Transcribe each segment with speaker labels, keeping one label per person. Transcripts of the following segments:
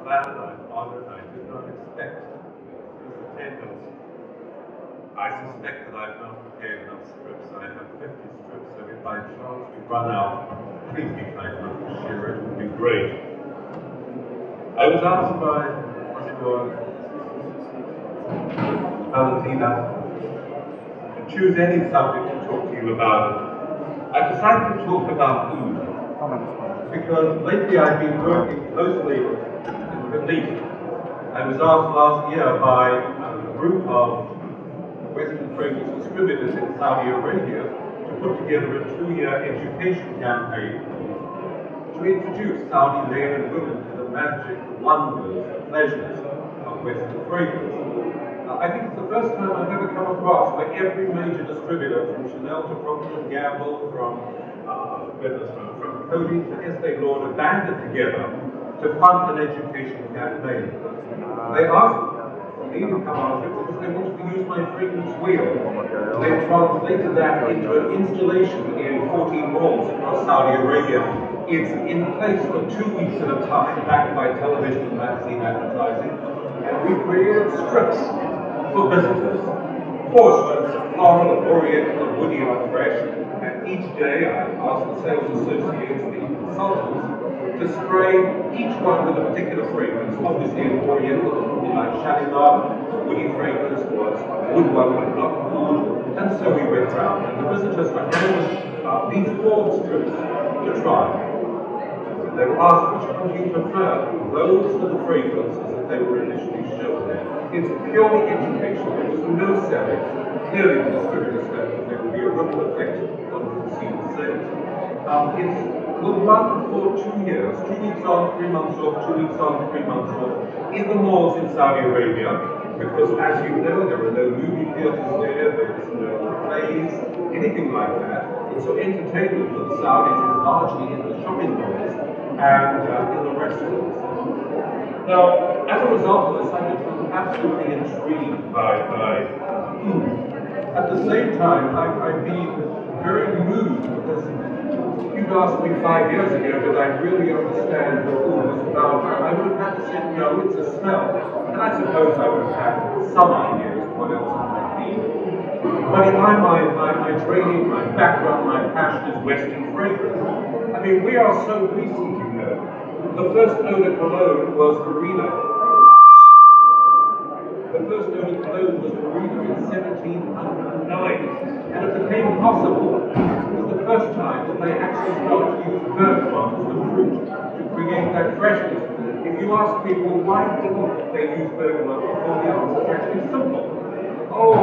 Speaker 1: that night, on the night, did not expect this attendance. I suspect that I've not prepared enough strips. I have 50 strips, so if by chance we run out, please be kind enough to share it. It would be great. I was asked by Valentina to choose any subject to talk to you about. I decided to talk about food because lately I've been working closely in the Middle East. I was asked last year by a group of Western fragrance distributors in Saudi Arabia to put together a 2-year education campaign to introduce Saudi men and women to the magic, the wonders, the pleasures of Western fragrance. I think it's the first time I've ever come across where every major distributor, from Chanel to Procter & Gamble, from Coty to Estee Lauder, banded together to fund an education campaign. They asked me to come on it because they wanted to use my fragrance wheel. They translated that into an installation in 14 malls across Saudi Arabia. It's in place for 2 weeks at a time, backed by television and magazine advertising. And we created strips for visitors. 4 strips of floral, oriental, woody, and fresh. And each day I ask the sales associates, the consultants, to spray each one with a particular fragrance. Obviously, an oriental would be like Shalimar, the woody fragrance was wood one, but not wood. And so we went around, and the visitors were handed these 4 strips to try. They were asked, which one do you prefer? Those are the fragrances that they were initially shown there. It's purely educational. There was no selling. Clearly, the distributors felt that there would be a ripple effect on consumer sales. Will run for 2 years, 2 weeks on, 3 months off, 2 weeks on, 3 months off, in the malls in Saudi Arabia, because as you know, there are no movie theaters there, there's no plays, anything like that. And so entertainment for the Saudis is largely in the shopping malls and in the restaurants. Now, as a result of this, I've become absolutely intrigued by food. At the same time, I've been very moved because you'd asked me 5 years ago did I really understand what food was about. I would have had to say, no, it's a smell. And I suppose I would have had some ideas of what else it might be. But in my mind, my training, my background, my passion is Western fragrance. I mean, we are so recent, you know. The first eau de cologne was Farina. The first eau de cologne was Farina in 1709. And it became possible. It was the first time that they actually started to use bergamot as the fruit to create that freshness. If you ask people why didn't they use bergamot before, the answer is actually simple. Oh,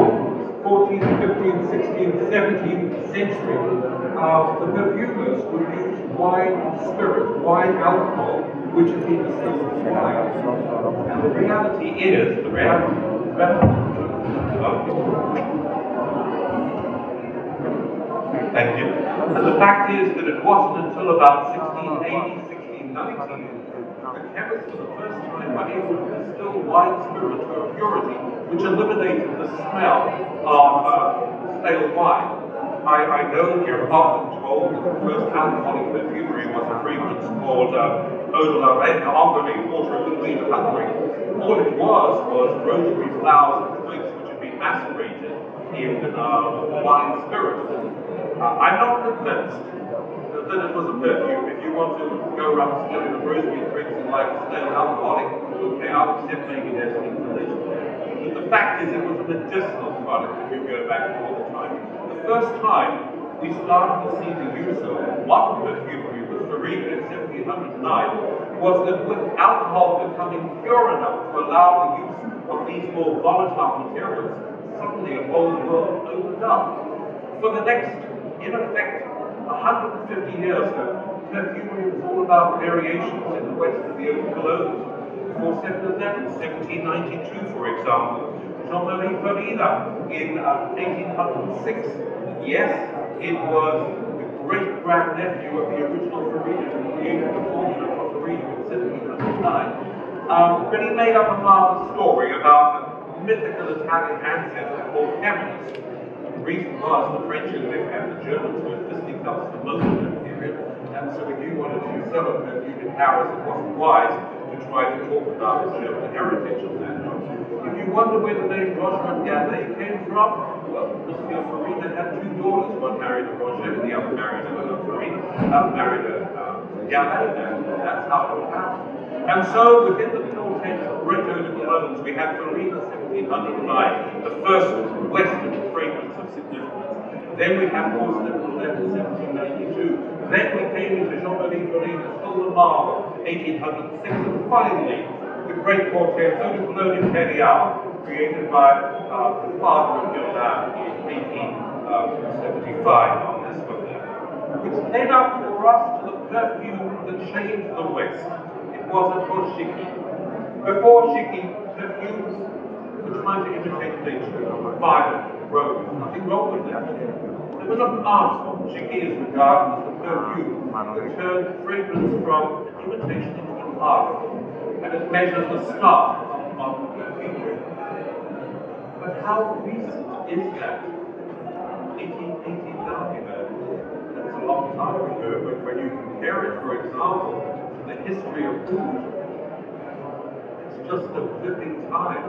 Speaker 1: 14th, 15th, 16th, 17th century, the perfumers would use wine spirit, wine alcohol, which had been distilled with wine. And the reality is, thank you. And the fact is that it wasn't until about 1680, 1690, the chemists for the first time were able to distill wine spirit to a purity which eliminated the smell of stale wine. I know you're often told that the first alcoholic perfumery was a fragrance called Eau de la Reine, water of the Queen of Hungary. All it was rosary flowers and twigs which had been macerated in wine spirit. I'm not convinced that it was a perfume. If you want to go around stealing the rosary twigs and like stale alcoholic, okay, I'll accept maybe there's an installation there. But the fact is it was a medicinal product if you go back all the time. The first time we started to see the use of modern perfumery with Farina in 1709 was that with alcohol becoming pure enough to allow the use of these more volatile materials, suddenly a whole world opened up. For the next, in effect, 150 years, perfumery was all about variations in the West of the eau de cologne. Before 1792, for example, Jean-Marie Farina in 1806. Yes, it was the great-grandnephew of the original Farina who created the formula for Farina in 1709. But he made up a marvelous story about a mythical Italian ancestor called Camillus. The reason was the French and the Germans were fisticuffs for most of that period, and so if you wanted to sell a perfume in Paris, it wasn't wise to to try to talk about the German heritage of that. If you wonder where the name Roger and Gallet came from, well, Monsieur Farina had two daughters, one married a Roger and the other married a Farina, married a Gallet, and that's how it happened. And so within the context of great eau de colognes, we had Farina 1709, the first Western fragrance of significance. Then we had Porcelain from 1792. Then we came into Jean-Marie Farina's Golden Marble, 1806, and finally, the great quartet Eau de Cologne Imperial, created by the father of Guerlain in 1875 on this book, which led up for us to the perfume that changed the West. It was, of course, Chicky. Before Chicky, perfumes were trying to imitate nature, violet, rose, nothing wrong with that. It was an art form. Chicky is regarded as the perfume that turned fragrance from imitation into an art form, and it measures the start of modern perfumery. But how recent is that? 1889, that's a long time ago, but when you compare it, for example, to the history of food, it's just a flipping time.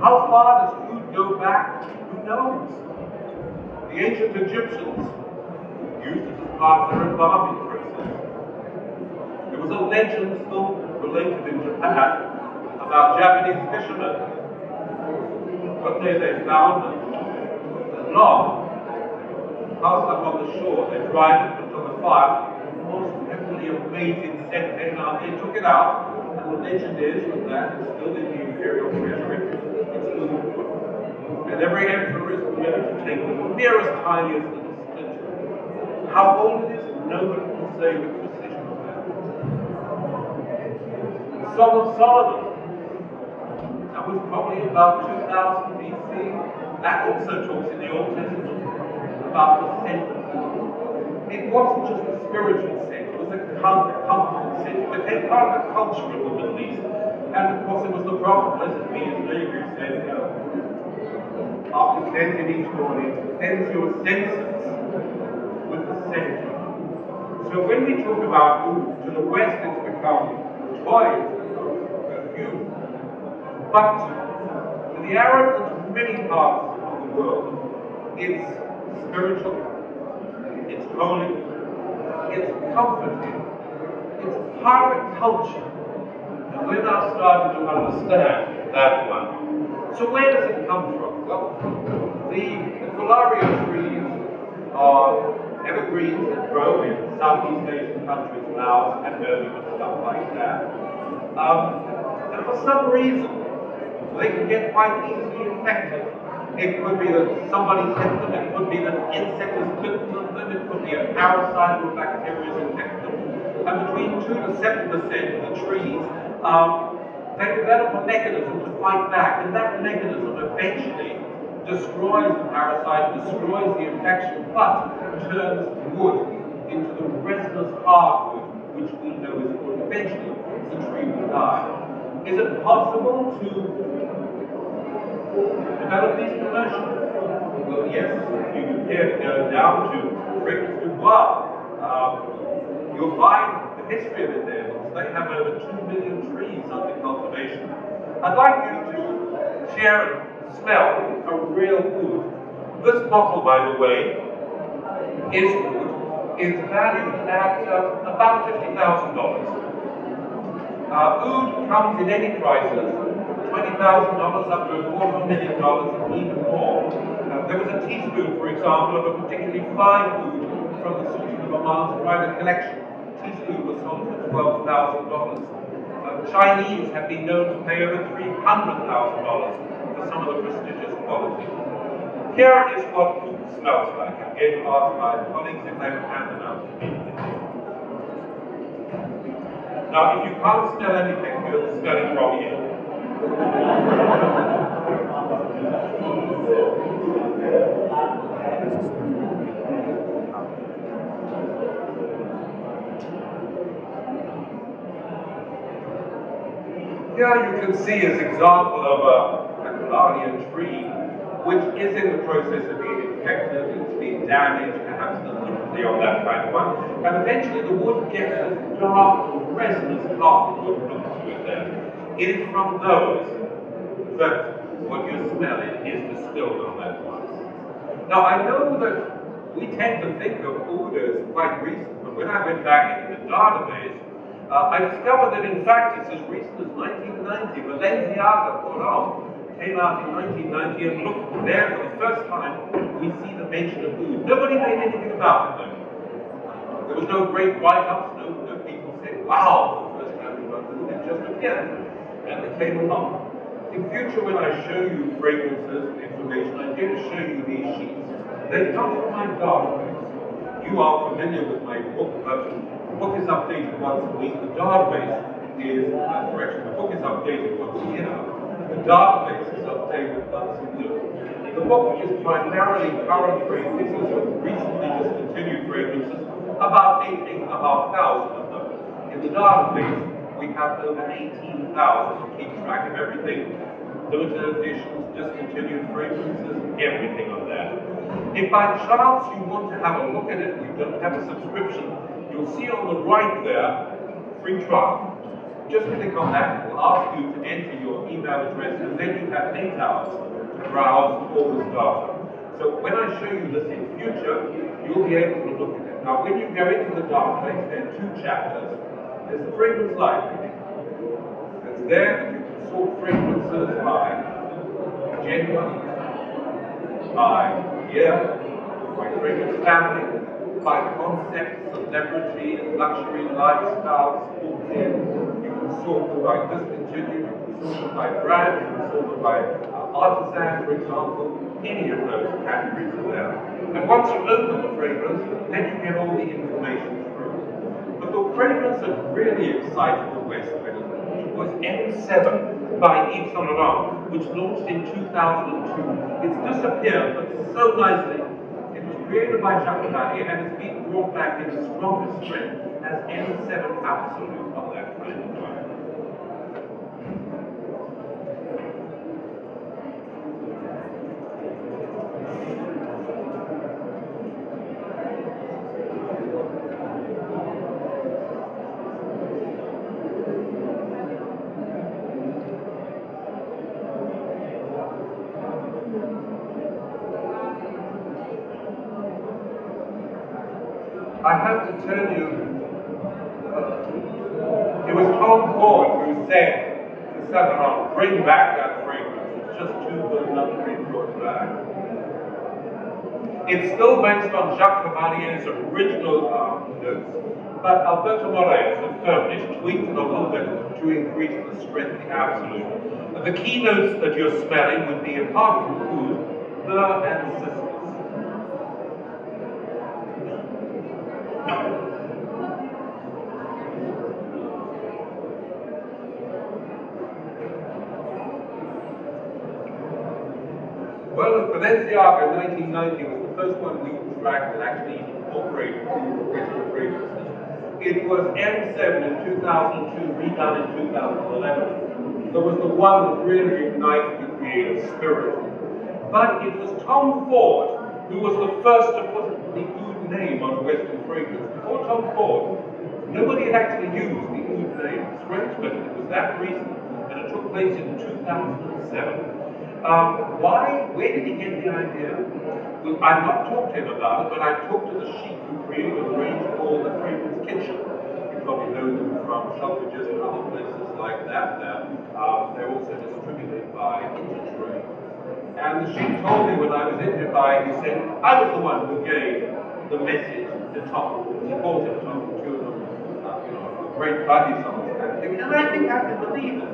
Speaker 1: How far does food go back? Who knows? The ancient Egyptians used it as part of their embalming process. There was a legend still related in Japan about Japanese fishermen. One day they found a log cast up on the shore. They dried it, put it on the fire. The most heavenly amazing scent came out. They took it out, and the legend is that it's still in the imperial treasury. It's still and every emperor is permitted to take the merest, tiniest little splinter. How old it is, nobody can say with precision of that. The Song of Solomon, that was probably about 2000 BC. That also talks in the Old Testament about the scent of food. It wasn't just a spiritual scent, it was a comfortable scent. It became part of the culture of the Middle East. And of course it was the prophet, blessed be his name, who said, after cleansing each morning, cleanse your senses with the scent. So when we talk about food, to the West it's become toys, perfume. But to the Arabs and to many parts of the world, it's spiritual, it's holy, it's comforting, it's part of culture. And we're now starting to understand that one. So where does it come from? Well, the Colaria trees are evergreens that grow in Southeast Asian countries, Laos, Cambodia, and stuff like that. And for some reason, they can get quite easily infected. It could be that somebody hit them, it could be that an insect has bitten them, it could be a parasite or bacteria has infected them. And between 2 to 7% of the trees, they develop a mechanism to fight back, and that mechanism eventually destroys the parasite, destroys the infection, but turns wood into the resinous hardwood, which we know is wood. Eventually, the tree will die. Is it possible to develop these commercially? Well, yes. If you compare to go down to Fragrance du Bois, you'll find the history of it there. They have over 2 million trees under cultivation. I'd like you to share and smell a real wood. This bottle, by the way, is wood. It's valued at about $50,000. Oud comes in any prices, $20,000 up to $250,000 and even more. There was a teaspoon, for example, of a particularly fine oud from the Sultan of Oman's private collection. Teaspoon was sold for $12,000. Chinese have been known to pay over $300,000 for some of the prestigious quality. Here is what food smells like. I'm going to ask my colleagues if they would hand them out to me. Now, if you can't smell anything, you're smelling wrong here. Here you can see an example of a Colaria tree which is in the process of being infected, it's being damaged, perhaps the be on that kind of one. And eventually the wood gets a dark, resinous dark wood look to it then. It is from those that what you're smelling is distilled on that one. Now I know that we tend to think of oud as quite recent, but when I went back into the database, I discovered that in fact it's as recent as 1990. Balenciaga came out in 1990, and look, there for the first time we see the mention of oud. Nobody made anything about it though. There was no great write-ups, no people said, wow, for the first time we got oud, it just appeared. And they came along. In future, when I show you fragrances and information, I'm going to show you these sheets. They come from my database. You are familiar with my book, but the book is updated once a week. The database is, the book is updated once a year. The database is updated once a year. The book is primarily current fragrances and recently discontinued fragrances, about 8,500 of them. In the database, we have over 18,000 to keep track of everything. Limited editions, discontinued fragrances, everything on that. If by chance you want to have a look at it, you don't have a subscription, you'll see on the right there, free trial. Just click on that, it will ask you to enter your email address, and then you have 8 hours to browse all this data. So when I show you this in future, you'll be able to look at it. Now when you go into the database, there are 2 chapters. There's the fragrance library. It's there that you can sort fragrances by gender, by year, by fragrance family, by concept, celebrity, luxury, lifestyle, sporting. You can sort them by discontinued, you can sort them by brand, you can sort them by artisan, for example. Any of those categories are there. And once you open the fragrance, then you get all the information through. But the fragrance that really excited the West was M7 by Yves Saint Laurent, which launched in 2002. It's disappeared, but so nicely. It was created by Jacques Vallée and it's been brought back in its strongest strength as M7 Absolute on that kind of one. I have to tell you, it was Tom Ford who said to Saint Laurent, bring back that fragrance. It's just too good not to be brought back. It's still based on Jacques Cavalier's original notes, but Alberto Moreira, the furnished, tweaked it a little bit to increase the strength, the absolute. The key notes that you're smelling would be, apart from oud, myrrh and citrus. Well, Balenciaga in 1990 was the first one we tracked that actually incorporated original fragrances. It was M7 in 2002, redone in 2011. There was the one that really ignited the creative spirit. But it was Tom Ford who was the first to put the oud name on a Western fragrance. Before Tom Ford, nobody had actually used the oud name. It's strange, but it was that recent, and it took place in 2007. Why? Where did he get the idea? Well, I've not talked to him about it, but I talked to the sheik who created a range called the Fragrance Kitchen. You probably know them from Selfridges and other places like that. They're also distributed by Intertrade. And the sheik told me when I was in Dubai, he said, I was the one who gave the message to Tom. He called him Tom, the two of them, great buddies on this kind of thing. And I think I can believe it.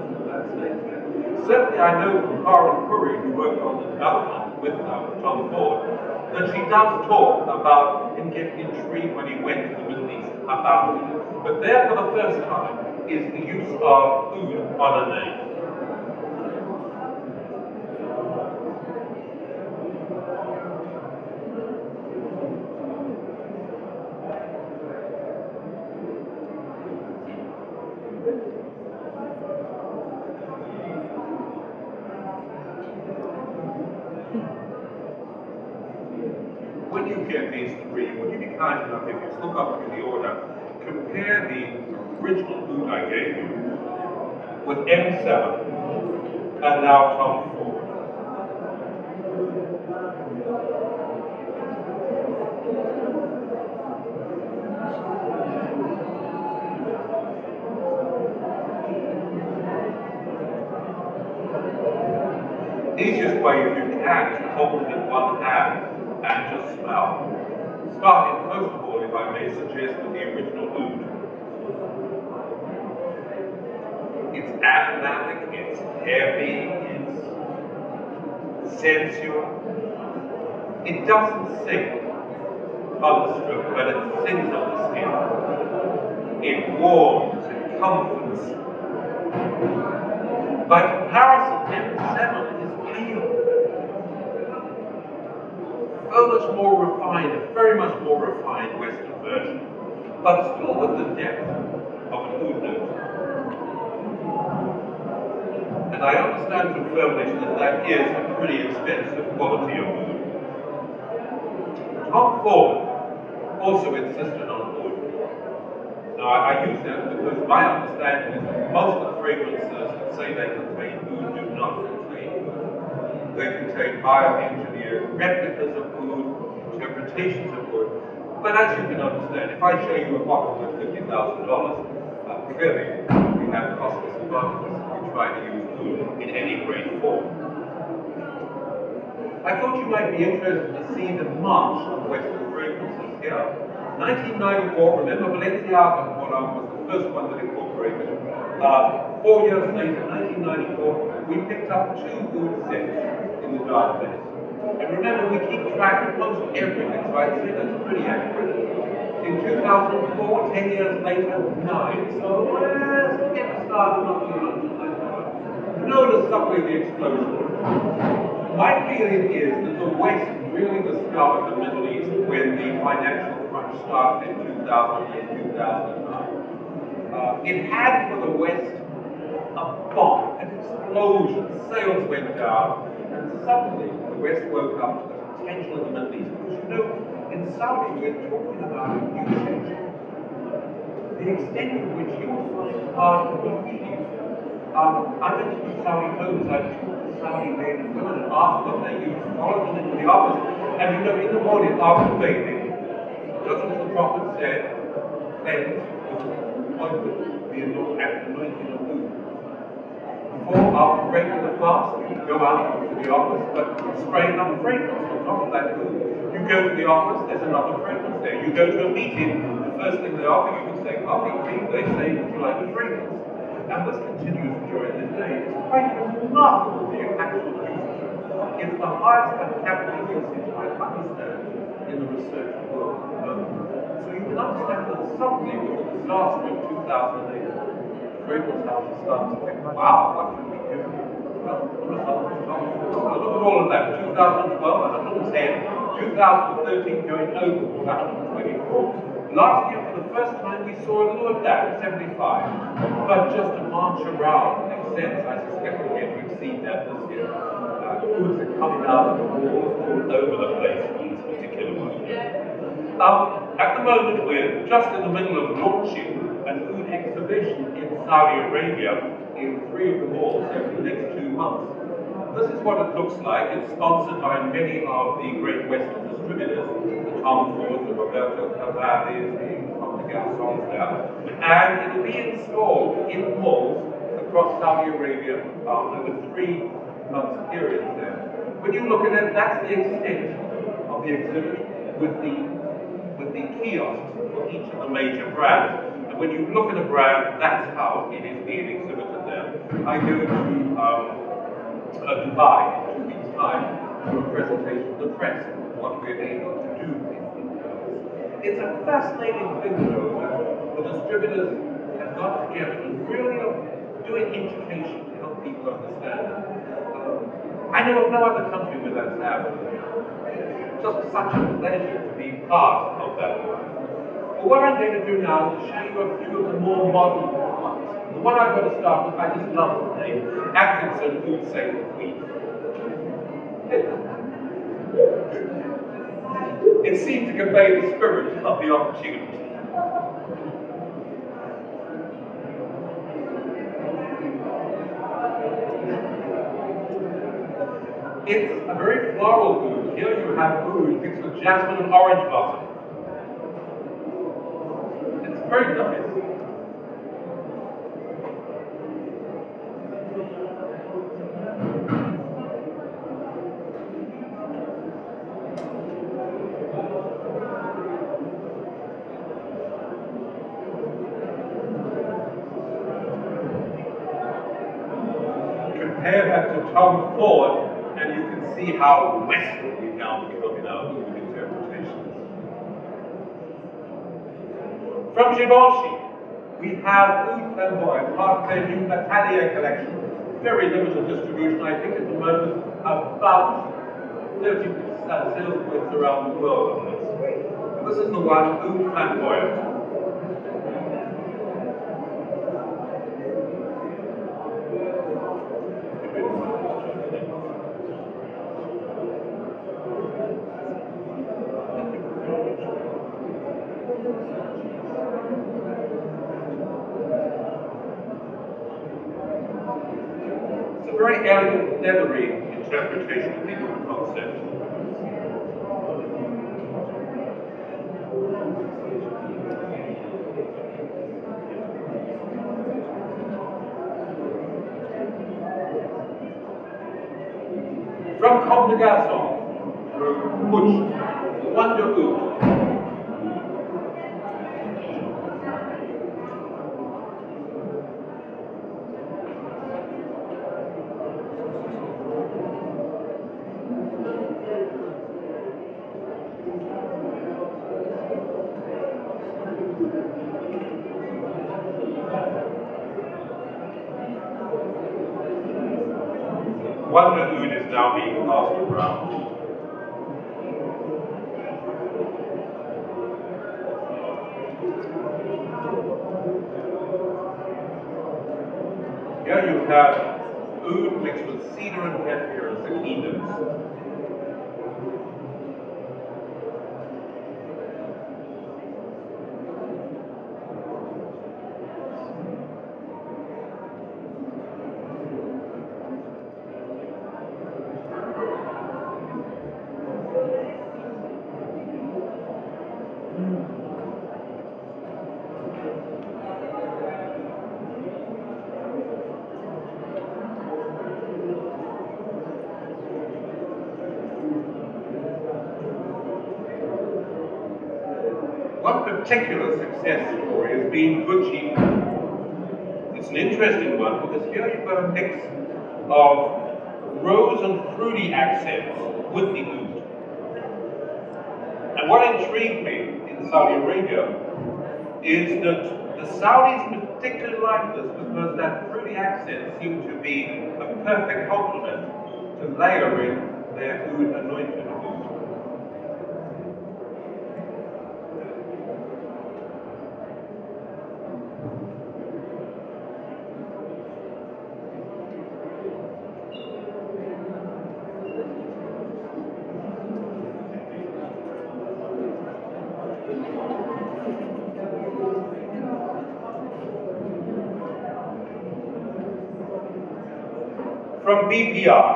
Speaker 1: Certainly I know from Karen Curry, who worked on the development with Tom Ford, that she does talk about him getting intrigued when he went to the Middle East about it. But there for the first time is the use of oud on a name. When you get these three, would you be kind enough took up in the order, compare the original food I gave you with M7 and now Tom Ford. Easiest way, if you can, is to hold it in one hand and just smell. Starting, first of all, if I may suggest, with the original oud. It's aromatic, it's heavy, it's sensual. It doesn't sing on the strip, but it sings on the skin. It warms, it comforts. By comparison, M7 is pale. Much more refined, a very much more refined Western version, but still with the depth of an oud note. And I understand from Firmenich that that is a pretty expensive quality of oud. Tom Ford also insisted on oud. Now I use that because my understanding is that most of the fragrances that say they contain oud do not contain oud. They contain bioengineered replicas of oud, interpretations of oud. But as you can understand, if I show you a bottle with $50,000, clearly we have cost disadvantages if we try to use oud in any great form. I thought you might be interested to see the march of Western fragrances here. 1994, remember Balenciaga was the first one that incorporated it. 4 years later, 1994, we picked up 2 oud sets in the database. And remember, we keep track of most everything, so I'd say that's pretty accurate. In 2004, 10 years later, 9. So let's get started on the noticeably the explosion. My feeling is that the West really discovered the Middle East when the financial crunch started in 2008, 2009. It had for the West a bomb, an explosion, sales went down, and suddenly the West woke up to the potential of the Middle East. Because you know, in Saudi we're talking about a new section. The extent to which you will find hard to believe. I went to Saudi homes, I talked to Saudi men and women and asked what they use, followed them into the office, and you know, in the morning after bathing, just as the Prophet said, cleanse with ointment, the anointing of oud. Before, after breaking the fast, you go out to the office, but spray another fragrance on top of that oud. You go to the office, there's another fragrance there. You go to a meeting, the first thing they offer you is say coffee, tea, they say, would you like a fragrance? And this continues during the day. It's quite remarkable, the actual usage. It's the highest per capita usage I understand in the research world at the moment. So you can understand that suddenly, with the disaster of 2008, the fragrance houses started to think, wow, what can we do? Well, the result was not. So look at all of that. 2012, 110, 2013 going over 124. Last year, for the first time, we saw a little of that, 75. But just to march around Esxence, I suspect we're going to exceed that this year. Ouds are coming out of the walls all over the place on this particular one. At the moment, we're just in the middle of launching an oud exhibition in Saudi Arabia in 3 of the malls over the next 2 months. This is what it looks like. It's sponsored by many of the great Western distributors, the Tom Ford, the Roberto Cavallis, the Comme des Garçons there. And it'll be installed in malls across Saudi Arabia over 3 months period there. When you look at it, that's the extent of the exhibit with the kiosks for each of the major brands. And when you look at a brand, that's how it is being exhibited there. I go to Dubai in 2 weeks' time for a presentation to the press of what we're able to do in Paris. It's a fascinating thing, though, that the distributors have got together and really are doing education to help people understand it. I know of no other country where that's happened. Just such a pleasure to be part of that work. But what I'm going to do now is to show you a few of the more modern ones. The one I'm going to start with, I just love the name, Esxence Oud Sacred Queen. It seemed to convey the spirit of the opportunity. It's a very floral oud. Here you have oud mixed with jasmine and orange blossom. It's very nice. Compare that to Tom Ford, and you can see how westward we've now become in our oud interpretations. From Givenchy, we have Oud Flamboyant, part of their new Atelier collection. Very limited distribution, I think at the moment about 30 sales points around the world on this. And this is the one, Oud Flamboyant. It's a very elegant, leathery interpretation of the oud concept. From Comme des Garçons, Butch, Wonder Oud. Wonder Oud is now being passed around. Here you have oud mixed with cedar and vetiver and cicadas. One particular success story has been Gucci. It's an interesting one because here you've got a mix of rose and fruity accents with the oud. And what intrigued me in Saudi Arabia is that the Saudis particularly like this because that fruity accent seemed to be a perfect complement to layering their oud anointed oud. From BPI.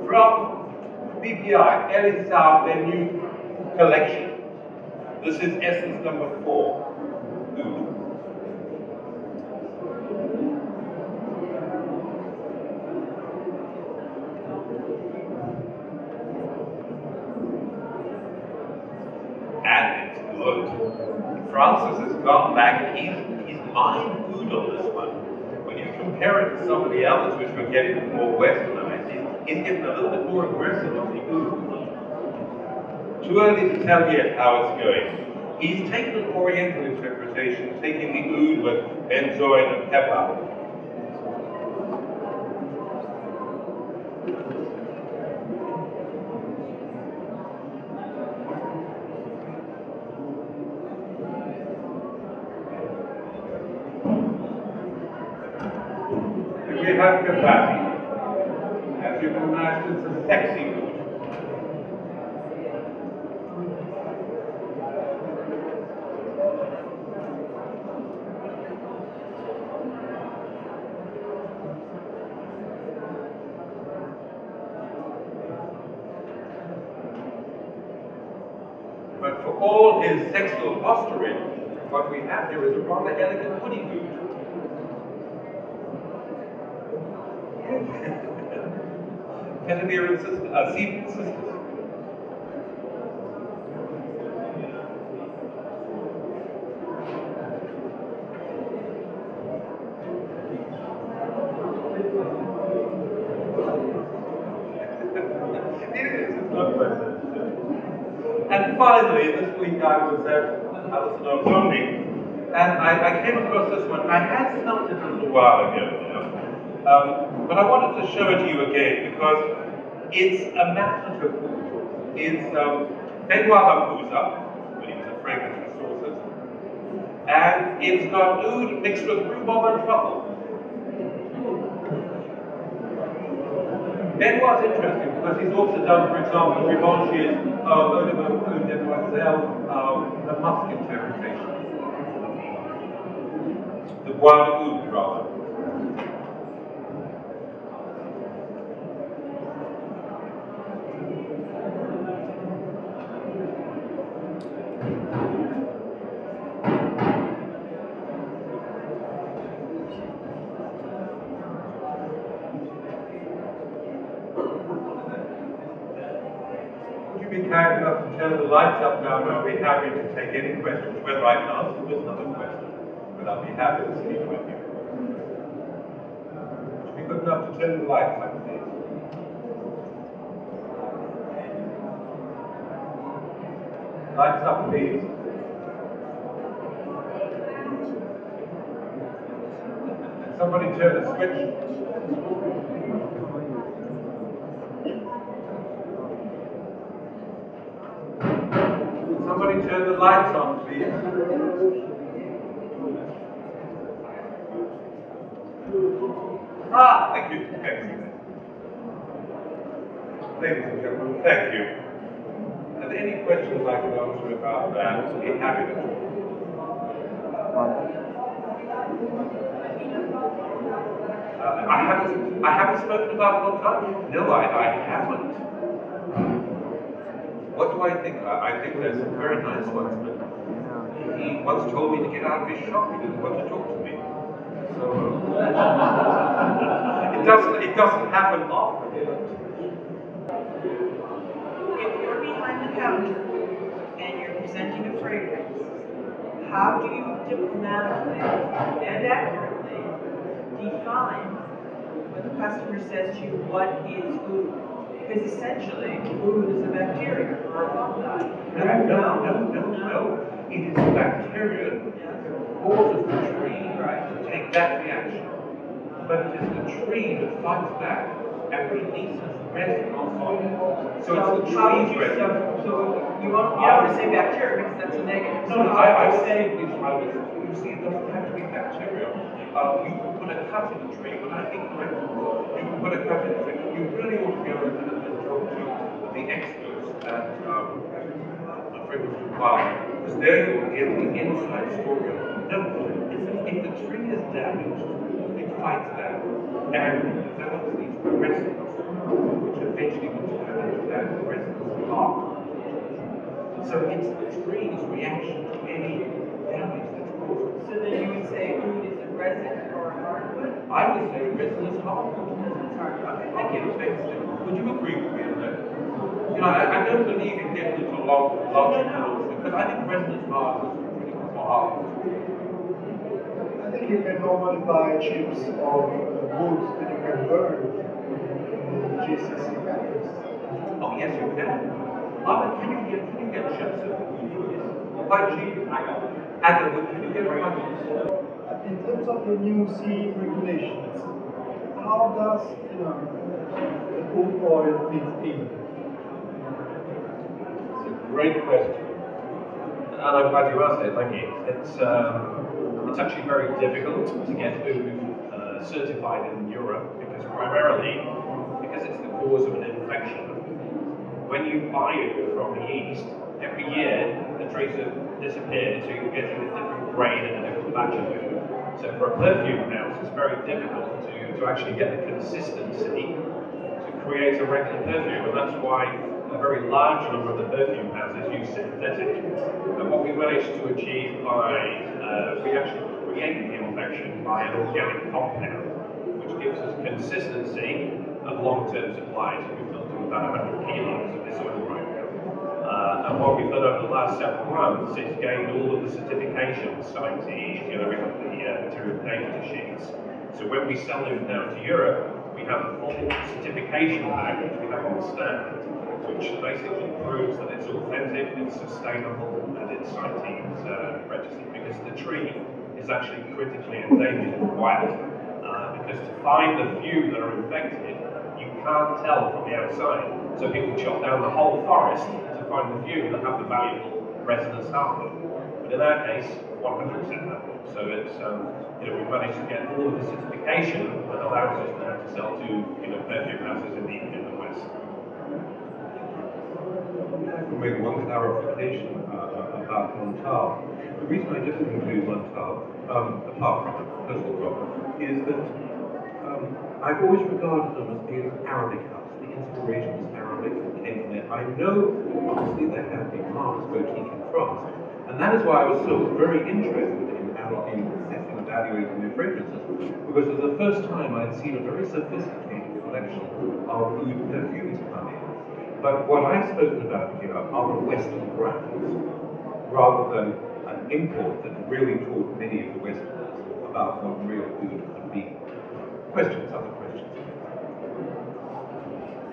Speaker 1: From BPI, Elisab, their new collection. This is Esxence number 4. Oud. And it's good. Francis has gone back, he's mined oud on this one. When you compare it to some of the others which were getting more westernized, he's getting a little bit more aggressive on the oud. Too early to tell yet how it's going. He's taken an Oriental interpretation, taking the oud with benzoin and pepper. we have kebab. As you can imagine, it's a sexy food. But for all his sexual posturing, what we have here is a rather elegant pudding food. Casimir and sisters. And finally, this week I was at Alison O'Coney, and I came across this one. I had smelt it a little while ago, but I wanted to show it to you again because it's a massive food. It's Benoit Raposa, which is a fragrance resources, and it's got oud mixed with rhubarb and truffle. Benoit's interesting because he's also done, for example, Givenchy's Eau de Demoiselle, the musk interpretation. The bois de oud, rather. Be kind enough to turn the lights up now, and I'll be happy to take any questions, whether I can answer this another question, but I'll be happy to speak with you. Would you be good enough to turn the lights up, please? Lights up, please. Somebody turn the switch. Somebody turn the lights on, please. Ah, thank you. Ladies and gentlemen, thank you. Are there any questions I can answer about that? I'll be happy to talk. I haven't spoken about montage. No, I haven't. What do I think? I think there's some very nice ones, but he once told me to get out of his shop. He didn't want to talk to me. So it doesn't happen often.
Speaker 2: If you're behind the counter and you're presenting a fragrance, how do you diplomatically and accurately define when the customer says to you, what is oud? Because essentially, oud is a bacteria or a fungi.
Speaker 1: No. It is the bacteria that causes the tree to take that reaction. But it is the tree that fights back and releases resin on it. So it's the tree's resin.
Speaker 2: So you don't want to say bacteria because that's a negative.
Speaker 1: No, I say you see, it doesn't have to be bacteria. You can put a cut in the tree, but I think you can put a cut in the tree. You really ought to be able to talk to the experts at the fragrance department, because there you will get the inside story. No, if the tree is damaged, it fights that and develops these resins, which eventually will turn into that resinous bark. So it's the tree's reaction to any damage that's caused.
Speaker 2: So then you would say oud is a resin or a hardwood?
Speaker 1: I would say resin is hardwood. Thank you. Would you agree with me on that? You know, I don't believe in getting into logical, but I think resin is hardwood is pretty much hardwood.
Speaker 3: I think you can normally buy chips of wood that you can burn in GCC factories.
Speaker 1: Oh yes, you can. Can you get chips of wood? Quite cheap. And can you get it quite cheap?
Speaker 3: In terms of the new CE regulations, how does the oud oil fit in?
Speaker 4: It's a great question, and I'm glad you asked it. Thank you. It's actually very difficult to get oud
Speaker 5: certified in Europe because it's the cause of an infection. When you buy it from the East, every year the trees have disappeared, so you're getting a different grain and a different batch of it. So for a perfume house, it's very difficult to actually get the consistency to create a regular perfume, and that's why a very large number of the perfume houses use synthetic. And what we managed to achieve we actually create the infection by an organic compound, which gives us consistency and long-term supply. So we've built to about 100 kilos of this oil right now. And what we've done over the last several months is gained all of the certifications, CITES, we have the material data sheets. So when we sell them now to Europe, we have a full certification package we have on stand, which basically proves that it's authentic, it's sustainable, and it's CITES registered, because the tree is actually critically endangered in the wild. Because to find the few that are infected, you can't tell from the outside. So people chop down the whole forest to find the few that have the valuable resinous hardwood. But in our case, 100% hardwood. So it's we've managed to get all of the certification that allows us now to sell to perfume houses in the West.
Speaker 1: To make one clarification about Montal. The reason I didn't include Montal, apart from a personal problem, is that I've always regarded them as being an Arabic house. The inspiration was Arabic and came from there. I know, obviously, they have the marvelous boutique in France, and that is why I was so very interested in assessing and evaluating their fragrances, because for the first time I'd seen a very sophisticated collection of oud perfumes come in. But what I've spoken about here are the Western brands, rather than an import that really taught many of the Westerners about what real oud could be. Questions, other questions?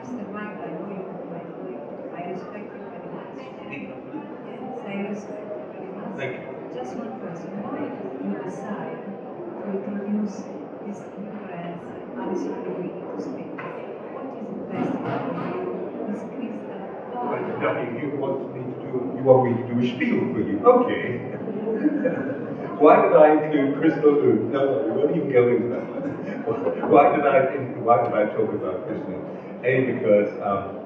Speaker 6: Mr. Mike, I know you my colleague. I respect you very much. Yes, I respect you very much.
Speaker 1: Thank you.
Speaker 6: Just one question. Why did you decide to introduce this new brand, Alisonry, to speak? What is the best way to increase the
Speaker 1: You want me to do a spiel for you? Okay. Why did I include crystal oud? No, we won't even go into that one. Why did I talk about crystal oud? Because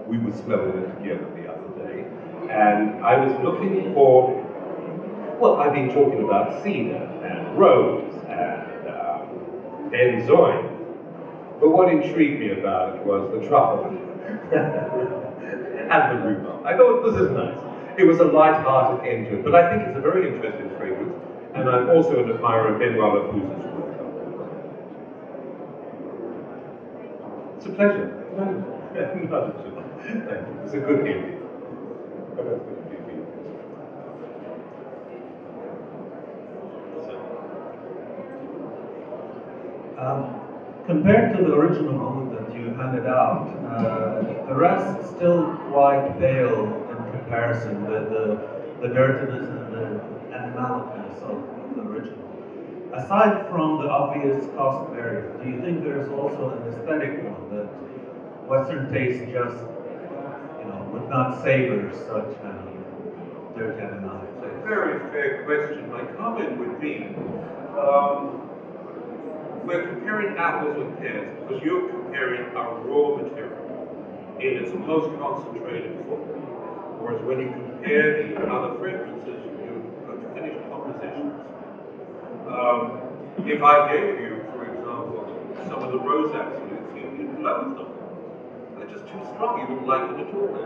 Speaker 1: we were smelling it together the other day, and I was looking for. Well, I've been talking about cedar and rose and benzoin, but what intrigued me about it was the truffle and the rhubarb. I thought this is nice. It was a light-hearted end to it, but I think it's a very interesting fragrance, and I'm also an admirer of Benoit Lapousse's work. It's a pleasure. Thank you. It's a good ending.
Speaker 7: Compared to the original oud that you handed out, the rest is still quite pale in comparison with the dirtiness and the animalness of the original. Aside from the obvious cost barrier, do you think there's also an aesthetic one that Western taste just, would not savor such dirty animality?
Speaker 1: It's a very fair question. My comment would be, we're comparing apples with pears because you're comparing a raw material in its most concentrated form. Whereas when you compare the other fragrances, you've got finished compositions. If I gave you, for example, some of the rose absolutes, you'd love them. They're just too strong, you wouldn't like them at all.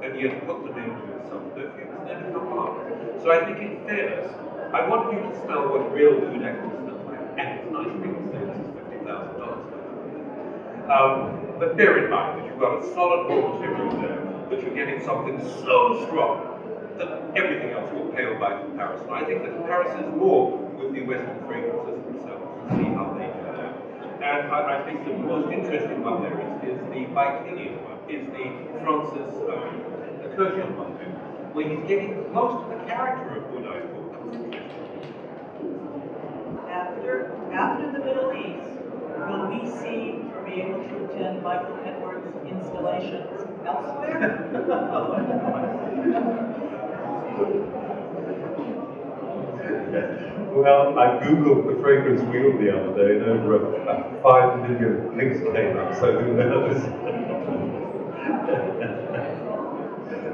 Speaker 1: And yet put them into some perfumes and they become marvelous. So I think in fairness, I want you to smell what real oud actually smells like. And it's nice people say this is $50,000. But bear in mind that you've got a solid raw material there, that you're getting something so strong that everything else will pale by comparison. I think the comparison is more with the Western fragrances themselves, to see how they do that. And I think the most interesting one there is the Bikinian one, is the Francis Koshian one, where he's getting close to the character of oud, I thought.
Speaker 2: After the Middle East, will we see or be able to attend Michael Edwards' installations elsewhere?
Speaker 4: Well, I googled the fragrance wheel the other day, and over 5 million links came up. So who knows?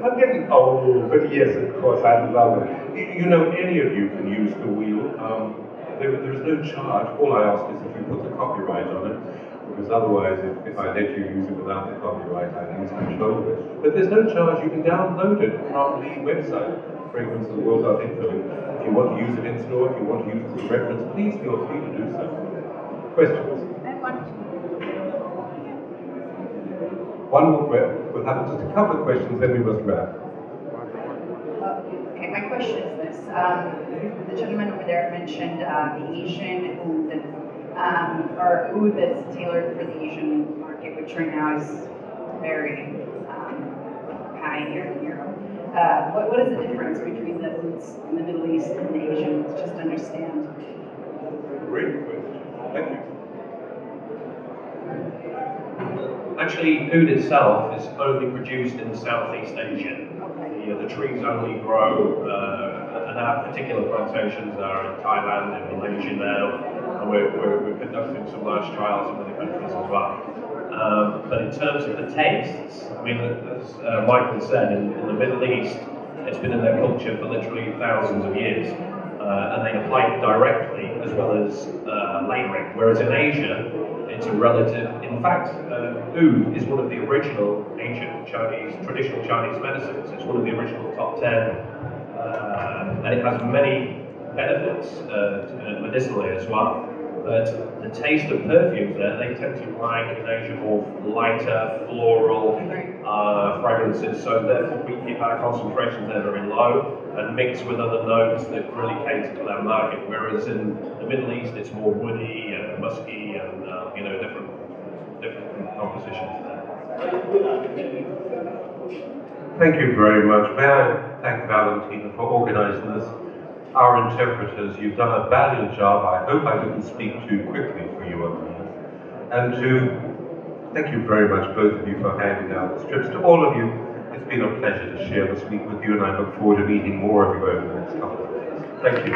Speaker 4: I'm getting old, but yes, of course, I love it. You know, any of you can use the wheel. There's no charge. All I ask is if you put the copyright on it, because otherwise, if I let you use it without the copyright, I lose control of it. But there's no charge. You can download it from the website, fragranceoftheworld.info. If you want to use it in store, if you want to use it as a reference, please feel free to do so. Questions? One more question. We'll have just a couple of questions, then we must wrap.
Speaker 8: Okay, my question is this. The gentleman over there mentioned the Asian oud, or oud that's tailored for the Asian market, which right now is very high here in Europe. What is the difference between the ouds in the Middle East and the Asian? Just to understand.
Speaker 4: Great question. Thank you.
Speaker 5: Actually, oud itself is only produced in Southeast Asia. The trees only grow, and our particular plantations are in Thailand and Malaysia now, and we're conducting some large trials in other countries as well. But in terms of the tastes, I mean, as Michael said, in the Middle East, it's been in their culture for literally thousands of years, and they apply it directly as well as layering. Whereas in Asia, it's a relative. In fact, oud is one of the original ancient Chinese, traditional Chinese medicines. It's one of the original top 10, and it has many benefits medicinally as well. But the taste of perfumes there, they tend to like in Asia more lighter, floral fragrances. So therefore, we keep our concentrations there very low and mix with other notes that really cater to that market. Whereas in the Middle East, it's more woody and musky and different compositions there.
Speaker 4: Thank you very much. May I thank Valentina for organising this. Our interpreters, you've done a valiant job. I hope I didn't speak too quickly for you on that. And thank you very much, both of you, for handing out the strips. To all of you, it's been a pleasure to share this week with you, and I look forward to meeting more of you over the next couple of days. Thank you.